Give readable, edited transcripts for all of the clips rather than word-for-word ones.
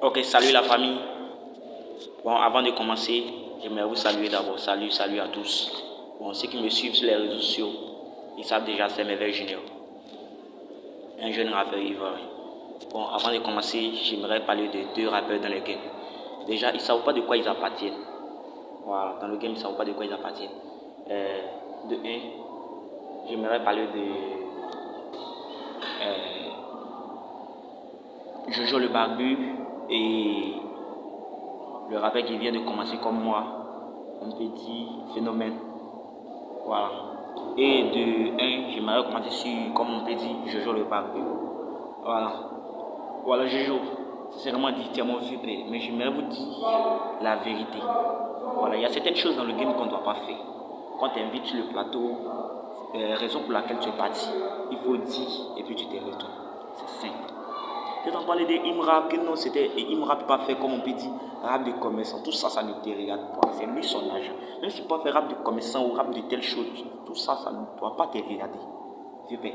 Ok, salut la famille. Bon, avant de commencer, j'aimerais vous saluer d'abord. Salut à tous. Bon, ceux qui me suivent sur les réseaux sociaux, ils savent déjà c'est Merveille Junior, un jeune rappeur ivoirien. Bon, avant de commencer, j'aimerais parler de deux rappeurs dans le game. Déjà, ils ne savent pas de quoi ils appartiennent. Voilà, dans le game, ils ne savent pas de quoi ils appartiennent. De un, j'aimerais parler de Jojo le Barbu et le rappeur qui vient de commencer comme moi, un petit phénomène. Voilà. Et de un, j'aimerais commencer sur, comme on peut dire, Jojo le Barbu. Voilà. Voilà, Jojo. Sincèrement dit, tu es mon vieux père, mais j'aimerais vous dire la vérité. Voilà, il y a certaines choses dans le game qu'on ne doit pas faire. Quand tu invites sur le plateau, raison pour laquelle tu es parti, il faut dire et puis tu te retournes. C'est simple. Je t'en parlais de Imra, que non, c'était Imra ne peut pas faire comme on peut dire rap de commerçant. Tout ça, ça ne te regarde pas. C'est lui son âge. Même si tu peux faire rap de commerçant ou rap de telle chose, tout ça, ça ne doit pas te regarder. Vieux père.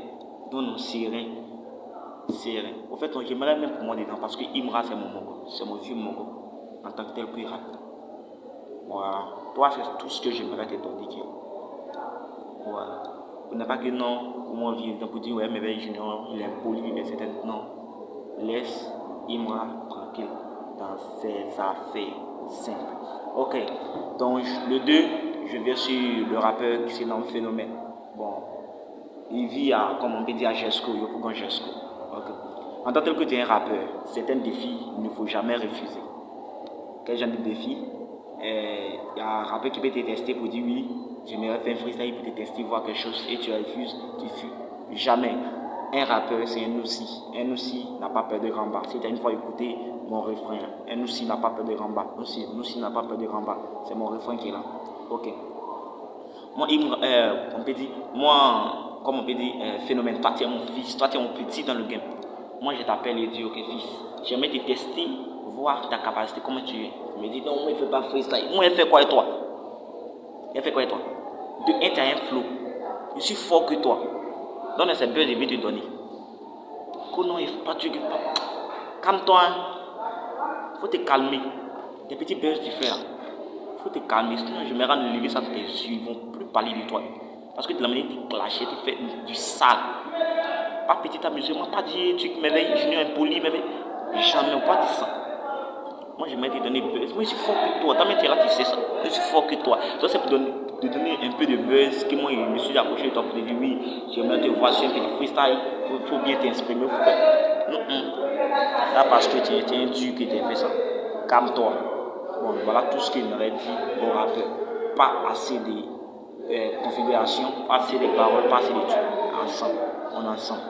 Non, c'est rien. C'est rien. Au fait, j'aimerais même pour moi dedans parce que Imra, c'est mon mongo. C'est mon vieux mongo. En tant que tel, puis rap. Voilà. Toi, c'est tout ce que j'aimerais te donner. Voilà. Vous n'avez pas que non, comment vivre pour dire, ouais, mais Junior, il est impoli, etc. Non. Laisse Imra tranquille dans ses affaires simples. Ok, donc le 2, je viens sur le rappeur qui se nomme Phénomène. Bon, il vit à, comme on peut dire, à Jesco, il y a Jesco. Okay. En tant que tu es un rappeur, c'est un défi, il ne faut jamais refuser. Quel genre de défi? Il y a un rappeur qui peut te tester pour dire oui, j'aimerais faire un freestyle pour te tester, voir quelque chose et tu refuses, tu fuis. Jamais. Un rappeur, c'est un aussi. Un aussi n'a pas peur de Ramba. Si tu as une fois écouté mon refrain, un aussi n'a pas peur de Ramba. Un aussi n'a pas peur de Ramba. C'est mon refrain qui est là. Ok. Moi, on peut dire, moi, comme on peut dire, phénomène, toi tu es mon fils, toi tu es mon petit dans le game. Moi, je t'appelle et dis, ok, fils, j'aimerais te tester, voir ta capacité, comment tu es. Il me dit, non, moi, il ne fait pas freestyle. Moi, il fait quoi et toi? Il fait quoi et toi? De un, tu as un flow. Je suis fort que toi. Donne ces buzz, je vais te donner. Non, il ne faut pas tuer. Calme-toi. Il faut te calmer. Des petits buzz tu fais là. Il faut te calmer. Sinon, je me rends lever ça, tes yeux. Ils ne vont plus parler de toi. Parce que tu l'as mené, tu clashes, tu fais du sale. Pas petit amusement, pas dire tu m'éveilles, je suis impoli, m'éveille. Jamais, pas dire ça. Moi, je vais te donner buzz. Moi, je suis fort que toi. Tu es là, tu sais ça. Je suis fort que toi. Ça, c'est pour te donner un peu de buzz. Que moi, je me suis approché de toi pour te dire oui, j'aimerais te voir sur un petit freestyle. Il faut bien t'exprimer. Là, parce que tu es un dieu qui t'a fait ça. Calme-toi. Bon, voilà tout ce qu'il m'aurait dit au rappeur. Pas assez de configuration, pas assez de paroles, pas assez de trucs. Ensemble. On est ensemble.